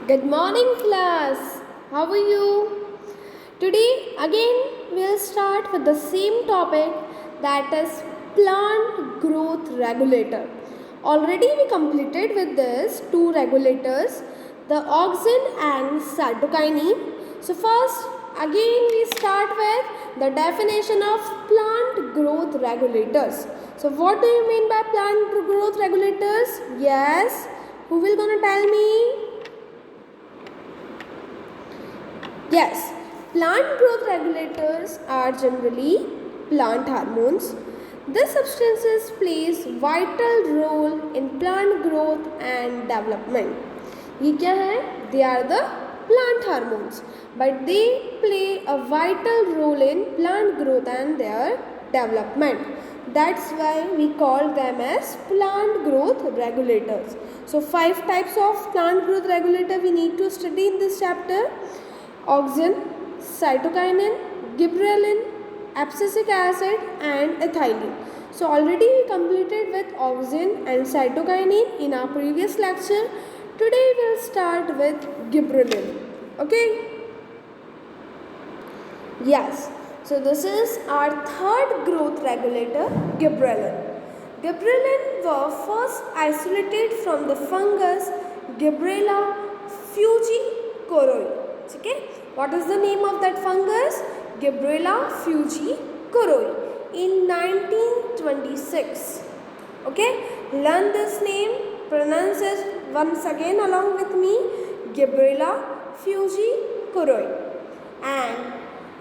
Good morning, class. How are you? Today, again, we'll start with the same topic, that is plant growth regulator. Already, we completed with this two regulators, the auxin and cytokinin. So, first, again, we start with the definition of plant growth regulators. So, what do you mean by plant growth regulators? Yes. Who will gonna tell me? Yes, plant growth regulators are generally plant hormones. These substances plays vital role in plant growth and development. ये क्या है? They are the plant hormones, but they play a vital role in plant growth and their development. That's why we call them as plant growth regulators. So 5 types of plant growth regulator we need to study in this chapter: auxin, cytokinin, gibberellin, abscisic acid and ethylene. So already we completed with auxin and cytokinin in our previous lecture. Today we will start with gibberellin. Okay? Yes. So this is our third growth regulator, gibberellin. Gibberellin were first isolated from the fungus Gibberella fujikuroi. Okay, what is the name of that fungus? Gibberella fujikuroi in 1926. Okay, learn this name, pronounce it once again along with me: Gibberella fujikuroi. And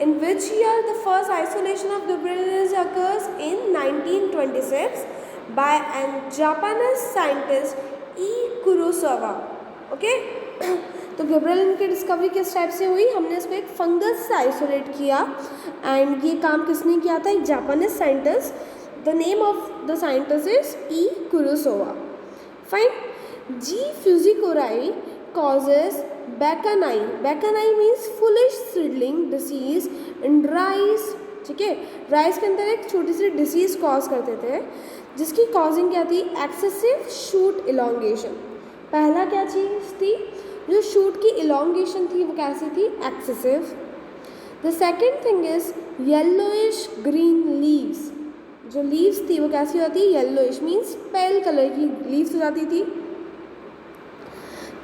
in which year the first isolation of gibberellin occurs? In 1926 by a Japanese scientist E. Kurosawa. Okay. तो gibberellin की discovery किस type से हुई? हमने इसको एक fungus से isolate किया एंड ये काम किसने किया था? एक Japanese scientist. The name of the scientist is E Kurosawa. Fine. G fujikuroi causes Bakani. Bakani means foolish seedling disease in rice. ठीक है, राइस के अंदर एक छोटी सी डिसीज कॉज करते थे जिसकी कॉजिंग क्या थी? Excessive shoot elongation. पहला क्या चीज़ थी? जो शूट की इलोंगेशन थी वो कैसी थी? Excessive. The second thing is yellowish green leaves. जो लीव्स थी वो कैसी होती? येलोइश मीन्स पेल कलर की लीव्स हो जाती थी.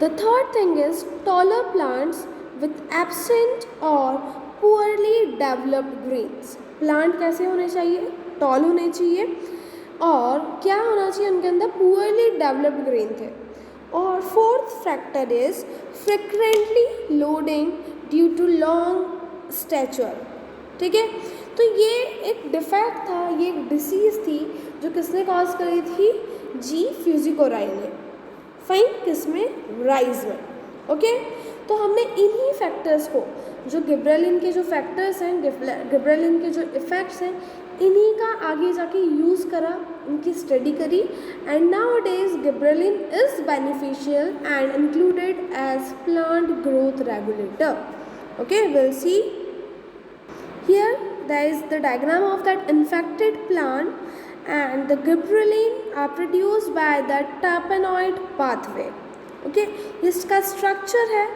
The third thing is taller plants with absent or poorly developed greens. Plant कैसे होने चाहिए? टॉल होने चाहिए और क्या होना चाहिए उनके अंदर? poorly developed ग्रेन थे. और fourth factor is frequently loading due to long stature. ठीक है, तो ये एक डिफेक्ट था, ये एक डिसीज़ थी जो किसने कॉज करी थी? जी फ्यूजिकोराई ने. फाइन. किसमें? राइज में. ओके, तो हमने इन्हीं फैक्टर्स को, जो गिब्रेलिन के जो फैक्टर्स हैं, गिब्रेलिन के जो इफ़ेक्ट्स हैं, इन्हीं का आगे जाके यूज़ करा, इनकी स्टडी करी. And nowadays gibberellin is beneficial and included as plant growth regulator. Okay, will see here there is the diagram of that infected plant and the gibberellin are produced by the terpenoid pathway. Okay, इसका structure है,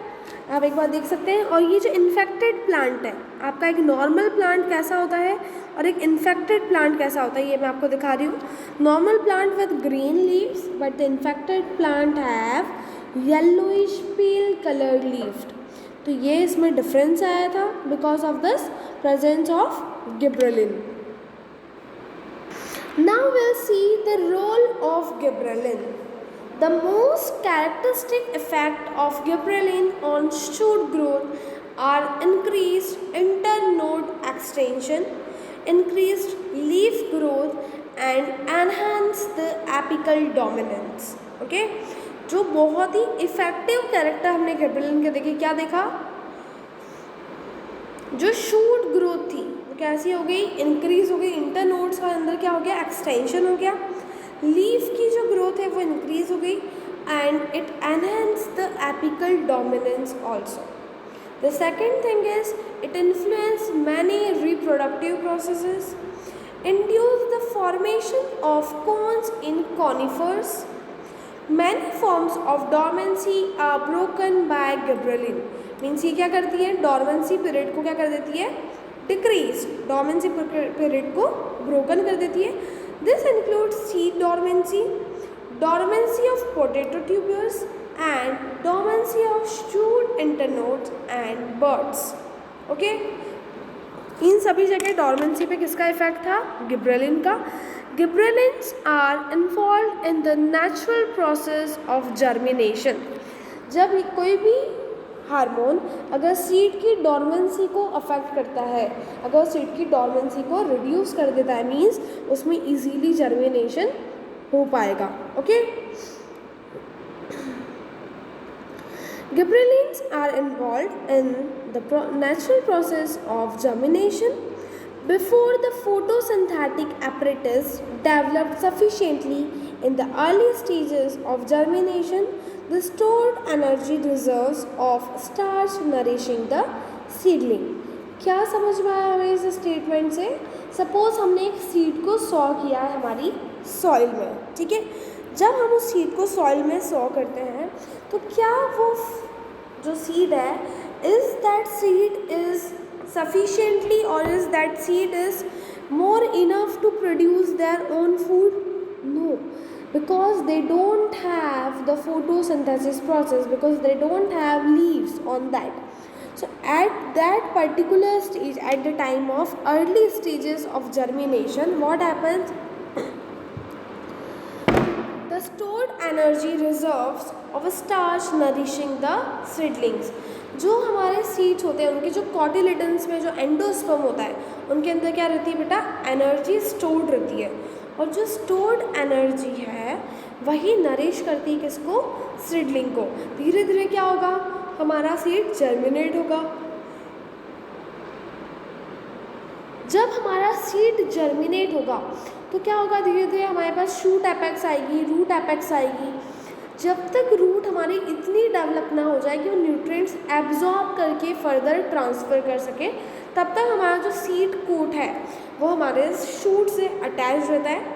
आप एक बार देख सकते हैं. और ये जो इन्फेक्टेड प्लांट है, आपका एक नॉर्मल प्लांट कैसा होता है और एक इन्फेक्टेड प्लांट कैसा होता है, ये मैं आपको दिखा रही हूँ. Normal plant with green leaves but the infected plant have yellowish pail colour leaves. तो ये इसमें डिफरेंस आया था because of this presence of gibberellin. Now we'll see the role of gibberellin. The most characteristic effect of gibberellin on shoot growth are increased internode extension, increased leaf growth and enhance the apical dominance. Okay, जो बहुत ही effective character हमने gibberellin के देखे. क्या देखा? जो shoot growth थी वो कैसी हो गई? इंक्रीज हो गई. इंटरनोड्स का अंदर क्या हो गया? एक्सटेंशन हो गया. लीफ की जो ग्रोथ है वो इंक्रीज हो गई and it enhance the apical dominance also. The second thing is it influence many reproductive processes, induce the formation of cones in conifers, Many forms of dormancy are broken by gibberellin. Means ये क्या करती है, dormancy period को क्या कर देती है, decrease, dormancy period को ब्रोकन कर देती है. This includes seed dormancy, dormancy of potato tubers and dormancy of shoot internodes and buds. Okay, इन सभी जगह डॉर्मेंसी पे किसका इफेक्ट था, गिब्रेलिन का. Gibberellins are involve in the natural process of germination. जब कोई भी हार्मोन अगर सीड की डॉर्मेंसी को अफेक्ट करता है, अगर सीड की डॉर्मेंसी को रिड्यूस कर देता है, मीन्स उसमें इजीली जर्मिनेशन हो पाएगा. Okay, Gibberellins are involved in the natural process of germination. Before the photosynthetic apparatus developed sufficiently in the early stages of germination, the stored energy reserves of starch nourishing the seedling. क्या समझ में आया हमें इस statement से? Suppose हमने एक seed को सॉ किया है हमारी सॉइल में, ठीक है. जब हम उस सीड को सॉइल में सॉ करते हैं तो क्या वो जो सीड है, is that seed is sufficiently or is that seed is more enough to produce their own food? No, because they don't have the photosynthesis process, because they don't have leaves on that. So at that particular stage, at the time of early stages of germination, what happens? The stored energy reserves of a starch nourishing the seedlings. जो हमारे seeds होते हैं उनके जो cotyledons में जो endosperm होता है उनके अंदर क्या रहती है बेटा, एनर्जी स्टोर्ड रहती है. और जो स्टोर्ड एनर्जी है वही नरिश करती है किसको, सीडलिंग को. धीरे धीरे क्या होगा, हमारा सीड जर्मिनेट होगा. जब हमारा सीड जर्मिनेट होगा तो क्या होगा, धीरे धीरे हमारे पास शूट एपेक्स आएगी, रूट एपेक्स आएगी. जब तक रूट हमारी इतनी डेवलप ना हो जाए कि वो न्यूट्रिएंट्स एब्जॉर्ब करके फर्दर ट्रांसफ़र कर सके, तब तक हमारा जो सीड कोट है वो हमारे शूट से अटैच रहता है.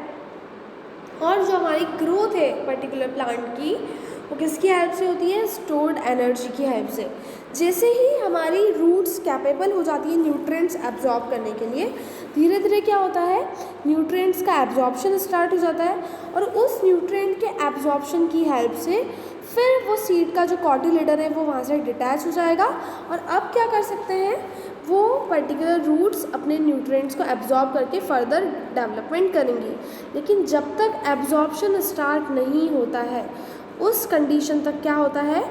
और जो हमारी ग्रोथ है पर्टिकुलर प्लांट की, वो किसकी हेल्प से होती है, स्टोर्ड एनर्जी की हेल्प से. जैसे ही हमारी रूट्स कैपेबल हो जाती है न्यूट्रिएंट्स एब्जॉर्ब करने के लिए, धीरे धीरे क्या होता है, न्यूट्रिएंट्स का एब्जॉर्प्शन स्टार्ट हो जाता है. और उस न्यूट्रिएंट के एब्जॉर्प्शन की हेल्प से फिर वो सीड का जो कॉटिलेडन है वो वहाँ से डिटैच हो जाएगा. और अब क्या कर सकते हैं, वो पर्टिकुलर रूट्स अपने न्यूट्रिएंट्स को एब्जॉर्ब करके फर्दर डेवलपमेंट करेंगी. लेकिन जब तक एब्जॉर्प्शन स्टार्ट नहीं होता है, उस कंडीशन तक क्या होता है,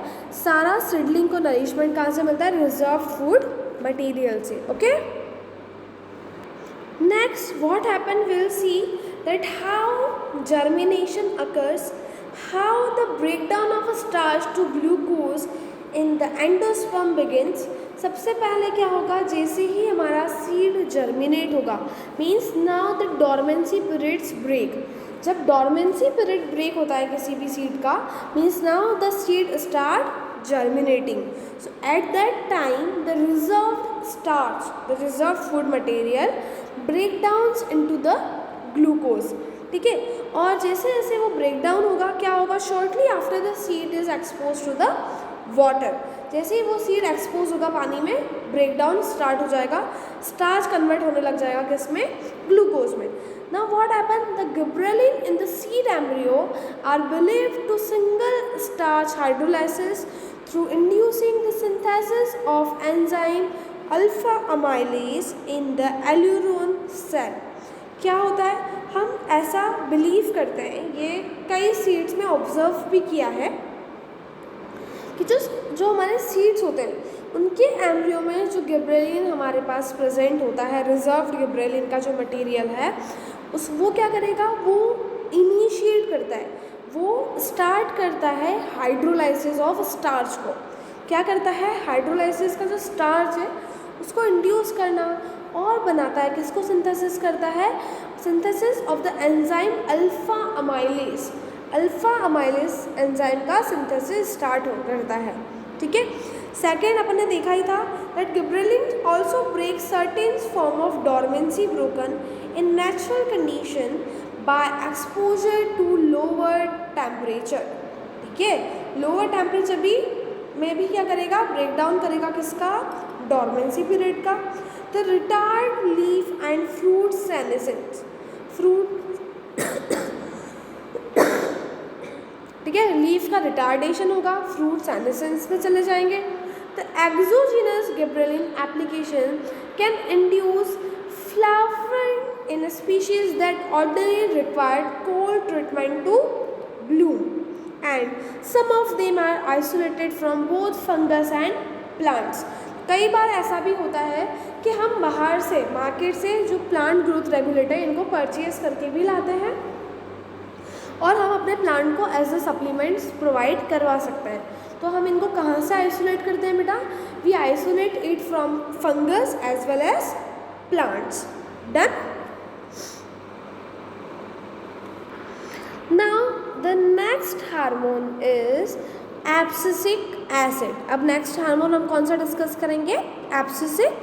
सारा सीडलिंग को नरिशमेंट कहाँ से मिलता है, रिजर्व फूड मटेरियल से. Okay, next what happen, will see that how germination occurs, how the breakdown of a starch to glucose in the endosperm begins. सबसे पहले क्या होगा, जैसे ही हमारा सीड जर्मिनेट होगा, means now the dormancy periods break. जब डॉर्मेंसी पीरियड ब्रेक होता है किसी भी सीड का, means now the seed start germinating. So at that time the reserved starch, the reserve food material break downs into the glucose. ठीक है, और जैसे जैसे वो ब्रेक डाउन होगा, क्या होगा, shortly after the seed is expose to the water. जैसे ही वो सीड एक्सपोज होगा पानी में, ब्रेक डाउन स्टार्ट हो जाएगा, स्टार्च कन्वर्ट होने लग जाएगा किसमें, ग्लूकोज में. Now what happened? The gibberellin in the seed embryo are believed to single starch hydrolysis through inducing the synthesis of enzyme alpha amylase in the aleuron cell. क्या होता है, हम ऐसा बिलीव करते हैं, ये कई सीड्स में ऑब्जर्व भी किया है कि जो हमारे सीड्स होते हैं उनके एम्ब्रियो में जो गिब्रेलिन हमारे पास प्रेजेंट होता है, रिजर्व्ड गिब्रेलिन का जो मटेरियल है, वो क्या करेगा, वो इनिशिएट करता है, वो स्टार्ट करता है हाइड्रोलाइसिस ऑफ स्टार्च को. क्या करता है, हाइड्रोलाइसिस का जो स्टार्च है उसको इंड्यूस करना, और बनाता है किसको, सिंथेसिस करता है, synthesis of the enzyme alpha amylase. Alpha amylase enzyme का सिंथेसिस स्टार्ट करता है. ठीक है, सेकेंड अपन ने देखा ही था that gibberellin also break certain form of dormancy broken in natural condition by exposure to lower temperature. ठीक है। लोअर टेम्परेचर भी में भी क्या करेगा, ब्रेक डाउन करेगा किसका, डॉर्मेंसी पीरियड का। The retard leaf and fruit senescence, fruit ठीक है, लीफ का रिटार्डेशन होगा, फ्रूट सेनेसेंस में चले जाएंगे। The exogenous gibberellin application can induce flowering in species that ordinary required cold treatment to bloom, and some of them are isolated from both fungus and plants. कई बार ऐसा भी होता है कि हम बाहर से मार्केट से जो प्लांट ग्रोथ रेगुलेटर इनको परचेज करके भी लाते हैं और हम अपने प्लांट को एज अ सप्लीमेंट्स प्रोवाइड करवा सकते हैं। तो हम इनको कहाँ से आइसोलेट करते हैं बेटा, we isolate it from fungus as well as plants. Done. Now the next hormone is abscisic acid. अब नेक्स्ट हार्मोन हम कौन सा डिस्कस करेंगे, एब्सिसिक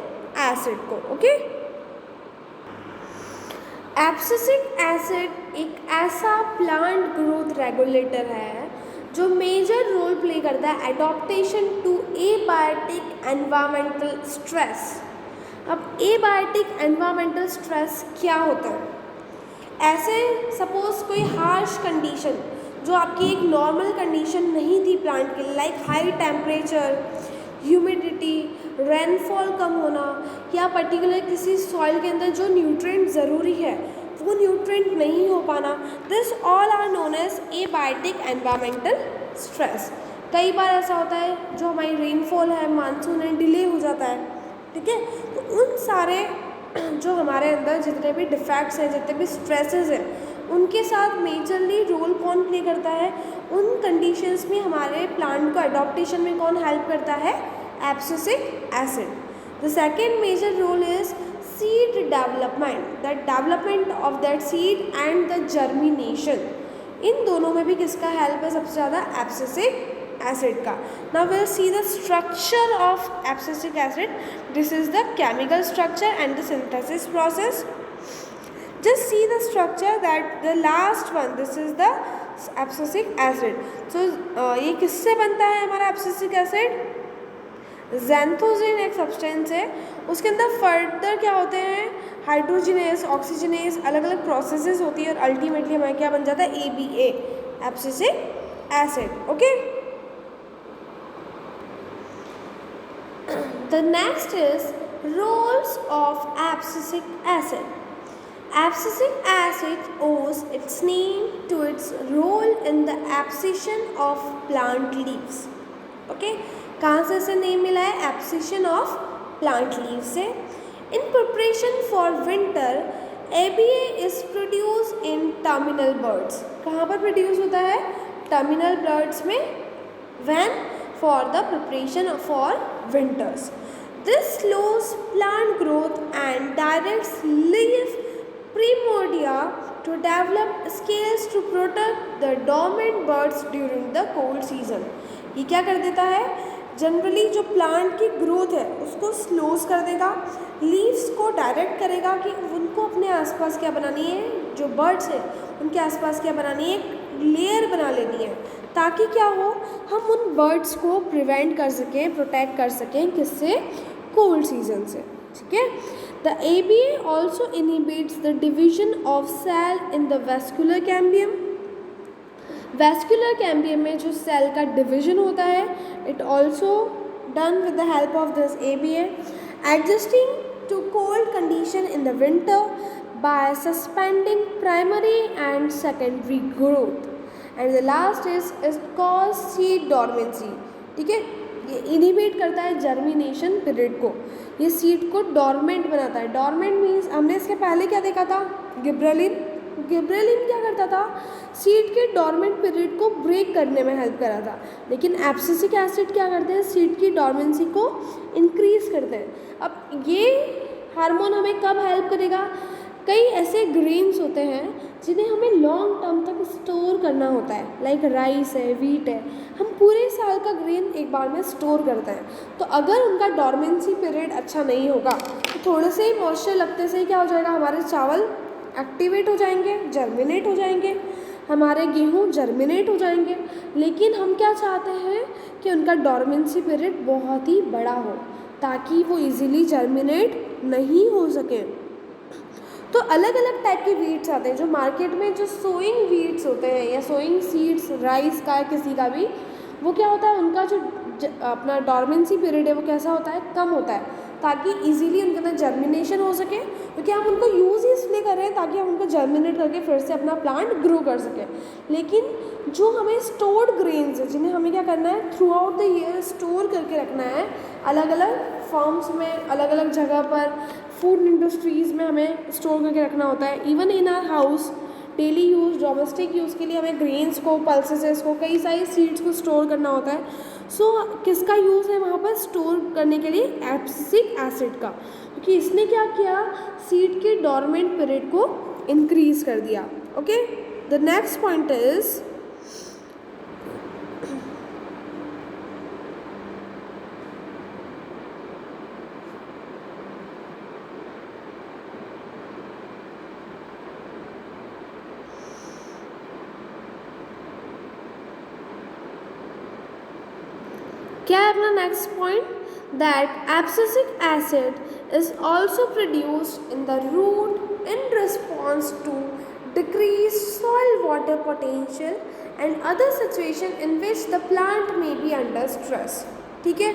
एसिड को। ओके, एब्सिसिक एसिड एक ऐसा प्लांट ग्रोथ रेगुलेटर है जो मेजर रोल प्ले करता है adaptation to abiotic environmental stress. अब एबायोटिक एनवायरमेंटल स्ट्रेस क्या होता है, ऐसे सपोज कोई हार्श कंडीशन जो आपकी एक नॉर्मल कंडीशन नहीं थी प्लांट के लिए, like high temperature, humidity, rainfall कम होना, या पर्टिकुलर किसी सॉइल के अंदर जो न्यूट्रिएंट ज़रूरी है वो न्यूट्रिएंट नहीं हो पाना, this all are known as abiotic environmental stress. कई बार ऐसा होता है जो हमारी रेनफॉल है, मानसून है, डिले हो जाता है, ठीक है। तो उन सारे जो हमारे अंदर जितने भी डिफेक्ट्स हैं, जितने भी स्ट्रेसेस हैं, उनके साथ मेजरली रोल कौन प्ले करता है, उन कंडीशंस में हमारे प्लांट को अडॉप्टेशन में कौन हेल्प करता है, abscisic acid. The second major role is seed development, the development of that seed and the germination. इन दोनों में भी किसका हेल्प है सबसे ज़्यादा, एब्सिसिक एसिड का। Now we'll see the structure of abscisic acid. This is the chemical structure and the synthesis process. Just see the structure that the last one, this is the abscisic acid. So ये किससे बनता है हमारा abscisic acid, ज़ैंथोज़िन एक substance है, उसके अंदर further क्या होते हैं, हाइड्रोजिनेस, ऑक्सीजनेस, अलग अलग प्रोसेसेस होती है और अल्टीमेटली हमारा क्या बन जाता है, ABA, abscisic acid। Okay, the next is roles of abscisic acid. Abscisic acid owes its name to its role in the abscission of plant leaves. Okay, कहाँ से इसे नेम मिला है, abscission of plant leaves से। In preparation for winter, ABA is produced in terminal buds. कहाँ पर produce होता है, terminal buds में, when for the preparation for winters. This slows plant growth and directs leaf primordia to develop scales to protect the dormant buds during the cold season. ये क्या कर देता है, जनरली जो प्लांट की ग्रोथ है उसको स्लोज कर देगा, लीव्स को डायरेक्ट करेगा कि उनको अपने आसपास क्या बनानी है, जो बर्ड्स हैं उनके आसपास क्या बनानी है, एक लेयर बना लेनी है, ताकि क्या हो, हम उन बर्ड्स को प्रिवेंट कर सकें, प्रोटेक्ट कर सकें, किससे, कोल्ड सीजन से। ठीक है। The ABA also inhibits the division of cell in the vascular cambium. Vascular cambium में जो सेल का डिविजन होता है, it also done with the help of this ABA, adjusting to cold condition in the winter by suspending primary and secondary growth. And the last is cause seed dormancy. ठीक है, ये inhibit करता है germination period को, ये seed को dormant बनाता है। डॉर्मेंट मीन्स हमने इसके पहले क्या देखा था, गिब्रेलिन। गिब्रेलिन क्या करता था, सीड के डॉर्मेंट पीरियड को ब्रेक करने में हेल्प करा था, लेकिन एब्सिसिक एसिड क्या करते हैं, सीड की डॉर्मेंसी को इंक्रीज करते हैं। अब ये हार्मोन हमें कब हेल्प करेगा, कई ऐसे ग्रेन्स होते हैं जिन्हें हमें लॉन्ग टर्म तक स्टोर करना होता है, लाइक राइस है, वीट है, हम पूरे साल का ग्रेन एक बार में स्टोर करते हैं। तो अगर उनका डॉर्मेंसी पीरियड अच्छा नहीं होगा तो थोड़े से ही मॉइस्चर लगते से ही क्या हो जाएगा, हमारे चावल एक्टिवेट हो जाएंगे, जर्मिनेट हो जाएंगे। हमारे गेहूँ जर्मिनेट हो जाएंगे, लेकिन हम क्या चाहते हैं कि उनका डॉर्मेंसी पीरियड बहुत ही बड़ा हो ताकि वो इजीली जर्मिनेट नहीं हो सके। तो अलग अलग टाइप के वीड्स आते हैं जो मार्केट में, जो सोइंग वीड्स होते हैं या सोइंग सीड्स, राइस का किसी का भी, वो क्या होता है, उनका जो अपना डॉर्मेंसी पीरियड है वो कैसा होता है, कम होता है, ताकि इजीली उनके अंदर जर्मिनेशन हो सके, क्योंकि हम उनको यूज़ ही इसलिए कर रहे हैं ताकि हम उनको जर्मिनेट करके फिर से अपना प्लांट ग्रो कर सकें। लेकिन जो हमें स्टोर्ड ग्रेन्स है, जिन्हें हमें क्या करना है, through out the year store करके रखना है अलग अलग फॉर्म्स में, अलग अलग जगह पर, फूड इंडस्ट्रीज़ में हमें स्टोर करके रखना होता है। Even in our house daily use, domestic use के लिए हमें ग्रेन्स को, पल्सेस को, कई सारी सीड्स को स्टोर करना होता है। सो किसका यूज़ है वहाँ पर स्टोर करने के लिए, एब्सिसिक एसिड का, क्योंकि इसने क्या किया, सीड के डॉर्मेंट पीरियड को इंक्रीज कर दिया। Okay, the next point is क्या है अपना next point, that abscisic acid is also produced in the root in response to decrease soil water potential and other situation in which the plant may be under stress. ठीक है,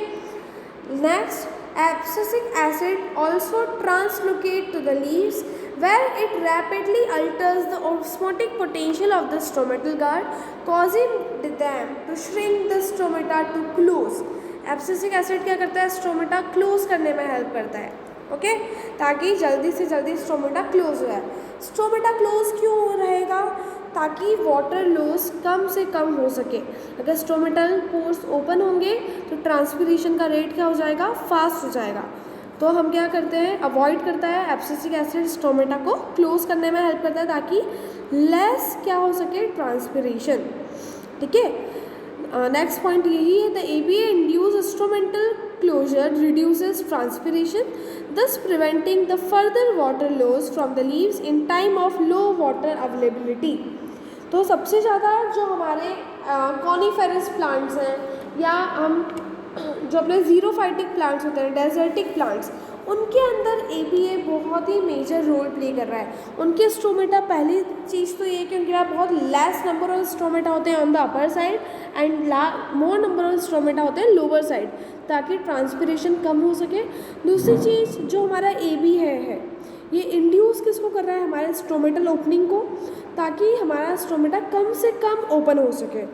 next, abscisic acid also translocate to the leaves where it rapidly alters the osmotic potential of the stomatal guard, causing them to shrink the stomata to close. Abscisic acid क्या करता है, stomata close करने में help करता है। Okay, ताकि जल्दी से जल्दी स्टोमेटा क्लोज हो जाए। स्टोमेटा क्लोज क्यों रहेगा, ताकि वाटर लॉस कम से कम हो सके। अगर स्टोमेटल पोर्स ओपन होंगे तो ट्रांसपिरेशन का रेट क्या हो जाएगा, फास्ट हो जाएगा। तो हम क्या करते हैं, अवॉइड करता है एब्सिसिक एसिड स्टोमेटा को क्लोज करने में हेल्प करता है ताकि लेस क्या हो सके, ट्रांसपिरेशन। ठीक है, नेक्स्ट पॉइंट यही है, the ABA induce stomatal closure reduces transpiration, thus preventing the further water loss from the leaves in time of low water availability। तो सबसे ज़्यादा जो हमारे कॉनिफेरस प्लांट्स हैं या हम जो अपने ज़ीरोफाइटिक प्लांट्स होते हैं, डेजर्टिक प्लांट्स, उनके अंदर एबीए बहुत ही मेजर रोल प्ले कर रहा है। उनके स्टोमेटा, पहली चीज़ तो ये कि उनके पास बहुत लेस नंबर ऑफ स्टोमेटा होते हैं on the upper side and more number of stomata होते हैं लोअर साइड, ताकि ट्रांसपिरेशन कम हो सके। दूसरी चीज़ जो हमारा एबी है ये इंड्यूस किसको कर रहा है, हमारे स्टोमेटल ओपनिंग को, ताकि हमारा स्टोमेटा कम से कम ओपन हो सके,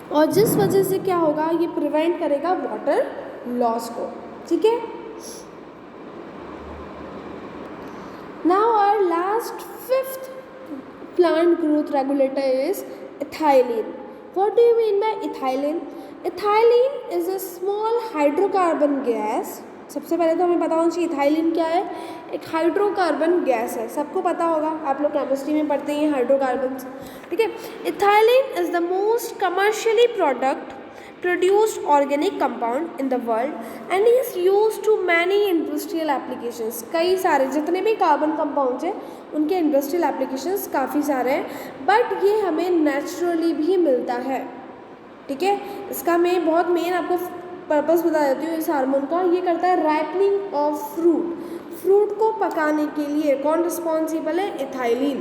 और जिस वजह से क्या होगा, ये प्रिवेंट करेगा वाटर लॉस को। ठीक है, now our last fifth plant growth regulator is ethylene. What do you mean by ethylene? Ethylene is a small hydrocarbon gas. सबसे पहले तो हमें पता होना चाहिए इथाइलिन क्या है। एक हाइड्रोकार्बन गैस है, सबको पता होगा, आप लोग केमिस्ट्री में पढ़ते हैं हाइड्रोकार्बन। ठीक है, ethylene is the most commercially product produced organic compound in the world and is used to many industrial applications। कई सारे जितने भी कार्बन कंपाउंड्स हैं उनके इंडस्ट्रियल एप्लीकेशंस काफ़ी सारे हैं, बट ये हमें नेचुरली भी मिलता है। ठीक है, इसका मैं बहुत मेन आपको पर्पस बता देती हूँ इस हार्मोन का। ये करता है राइपनिंग ऑफ फ्रूट को पकाने के लिए कौन रिस्पॉन्सिबल है, इथाइलिन।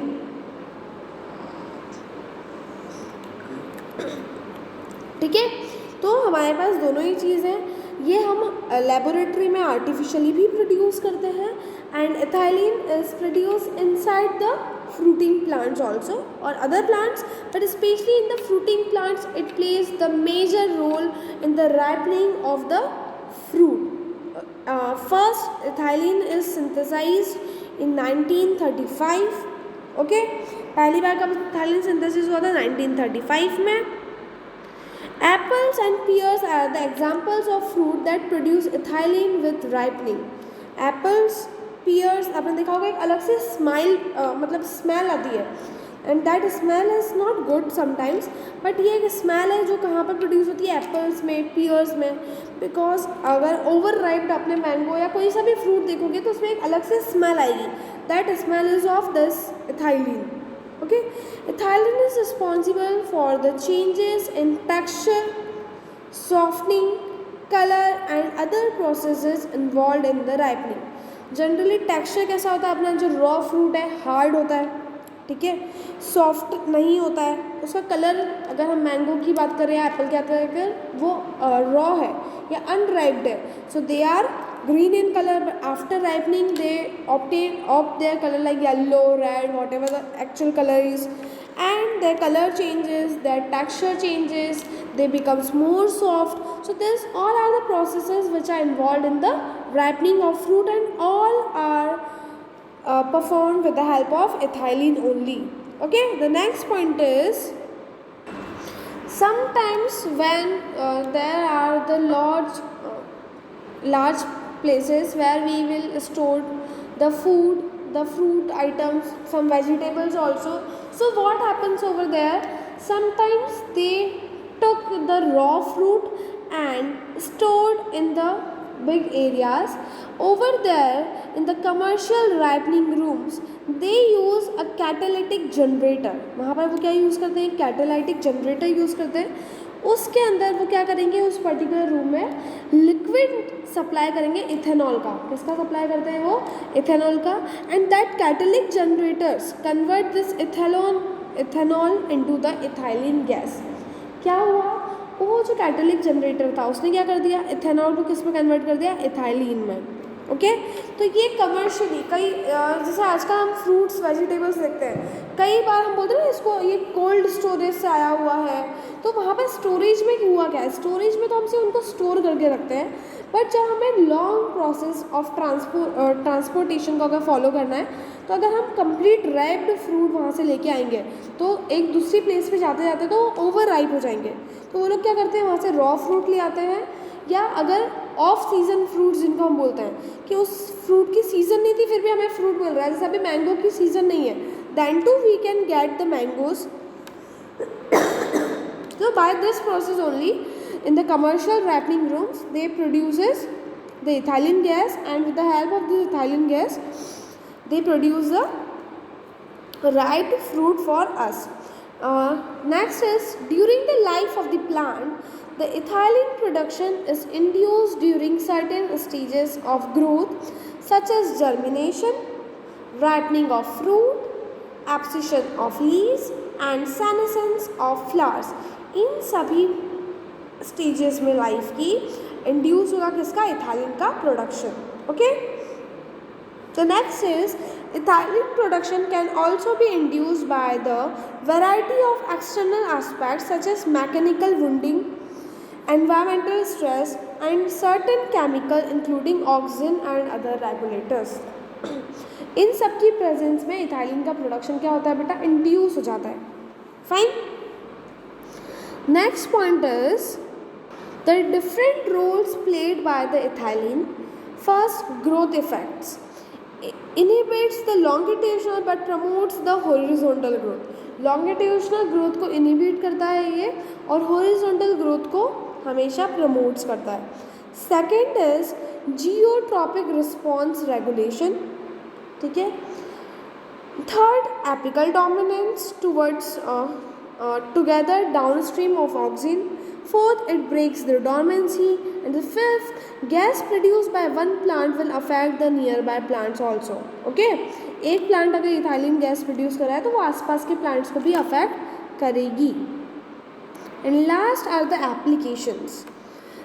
ठीक है, तो हमारे पास दोनों ही चीज़ हैं। ये हम लेबोरेटरी में आर्टिफिशियली भी प्रोड्यूस करते हैं and ethylene is produce inside the fruiting plants also or other plants, but especially in the fruiting plants it plays the major role in the ripening of the fruit। First ethylene is synthesized in 1935। okay, पहली बार कब ethylene synthesis हुआ था, 1935 में। Apples and pears are the examples of fruit that produce ethylene with ripening। Apples, pears, आपने देखा होगा एक अलग से मतलब स्मेल आती है and that smell is not good sometimes, but ये एक स्मेल है जो कहाँ पर प्रोड्यूस होती है, एप्पल्स में, पियर्स में, बिकॉज अगर ओवर राइप्ड आपने मैंगो या कोई सा भी फ्रूट देखोगे तो उसमें एक अलग से स्मेल आएगी, that smell is of this ethylene. Okay, ethylene is responsible for the changes in texture, softening, color and other processes involved in the ripening. Generally texture कैसा होता है, अपना जो रॉ फ्रूट है हार्ड होता है, ठीक है, सॉफ्ट नहीं होता है. उसका कलर, अगर हम मैंगो की बात करें या एप्पल की बात करें, अगर वो रॉ है या अनराइप्ड है, so they are green in color, but after ripening they opt their color like yellow, red, whatever the actual color is, and their color changes, their texture changes, they becomes more soft. So this all are the processes which are involved in the ripening of fruit, and all are performed with the help of ethylene only. Okay, the next point is, sometimes when there are the large places where we will store the food, the fruit items, some vegetables also. So what happens over there, sometimes they took the raw fruit and stored in the big areas. Over there in the commercial ripening rooms they use a catalytic generator. वहाँ पर वो क्या use करते हैं, catalytic generator use करते हैं. उसके अंदर वो क्या करेंगे, उस पर्टिकुलर रूम में लिक्विड सप्लाई करेंगे इथेनॉल का. किसका सप्लाई करते हैं वो, इथेनॉल का. And that catalytic generators convert this ethanol into the ethylene gas. क्या हुआ, वो जो कैटालिटिक जनरेटर था उसने क्या कर दिया, इथेनॉल को किस में कन्वर्ट कर दिया, इथाइलिन में. ओके, तो ये कमर्शियली कई, जैसे आजकल हम फ्रूट्स वेजिटेबल्स देखते हैं, कई बार हम बोलते हैं ना इसको ये कोल्ड स्टोरेज से आया हुआ है. तो वहाँ पर स्टोरेज में हुआ क्या है, स्टोरेज में तो हमसे उनको स्टोर करके रखते हैं, बट जब हमें लॉन्ग प्रोसेस ऑफ ट्रांसपोर्टेशन को अगर फॉलो करना है, तो अगर हम कंप्लीट राइप्ड फ्रूट वहाँ से लेके आएंगे तो एक दूसरी प्लेस पे जाते जाते तो ओवर राइप हो जाएंगे. तो वो लोग क्या करते हैं, वहाँ से रॉ फ्रूट ले आते हैं, या अगर ऑफ सीज़न फ्रूट्स जिनको हम बोलते हैं कि उस फ्रूट की सीज़न नहीं थी फिर भी हमें फ्रूट मिल रहा है, जैसे अभी मैंगो की सीज़न नहीं है, then too we can get the mangoes. So by this process only, in the commercial ripening rooms they produces the ethylene gas, and with the help of this ethylene gas they produce the ripe fruit for us. Next is, during the life of the plant, the ethylene production is induced during certain stages of growth such as germination, ripening of fruit, abscission of leaves and senescence of flowers. इन सभी stages में life की induce होगा किसका, ethylene का production. Okay, the next is, ethylene production can also be induced by the variety of external aspects such as mechanical wounding, environmental stress and certain chemical including oxygen and other regulators. इन सब की presence में ethylene का production क्या होता है बेटा, induce हो जाता है. Fine. Next point is the different roles played by the ethylene. First, growth effects. Inhibits the longitudinal but promotes the horizontal growth. Longitudinal growth को inhibit करता है ये, और horizontal growth को हमेशा promotes करता है. Second is geotropic response regulation. ठीक है. Third, apical dominance towards together downstream of oxygen. Fourth, it breaks the dormancy. And the fifth, gas produced by one plant will affect the nearby plants also. Okay, एक plant अगर ethylene gas produce कर रहा है तो वो आसपास के plants को भी अफेक्ट करेगी. And last are the applications.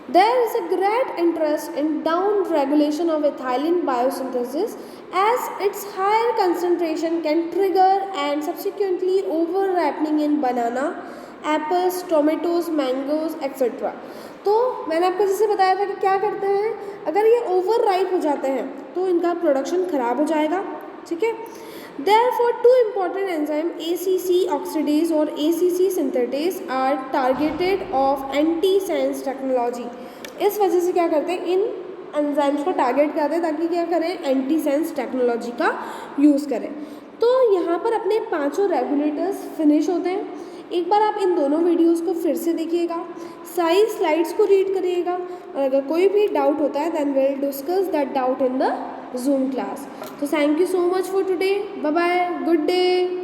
There is a great interest in down regulation of ethylene biosynthesis, as its higher concentration can trigger and subsequently over ripening in banana, apples, tomatoes, mangoes, etc. तो मैंने आपको जैसे बताया था कि क्या करते हैं, अगर ये ओवर राइप हो जाते हैं तो इनका प्रोडक्शन ख़राब हो जाएगा. ठीक है. Therefore, two important enzymes ACC oxidase और ACC synthetase are targeted of anti-sense technology. इस वजह से क्या करते हैं, इन एंजाइम्स को टारगेट करते हैं ताकि क्या करें, एंटी सेंस टेक्नोलॉजी का यूज़ करें. तो यहाँ पर अपने पांचों रेगुलेटर्स फिनिश होते हैं. एक बार आप इन दोनों वीडियोस को फिर से देखिएगा, सारी स्लाइड्स को रीड करिएगा, और अगर कोई भी डाउट होता है then will discuss that doubt in the Zoom class. So thank you so much for today. Bye bye. Good day.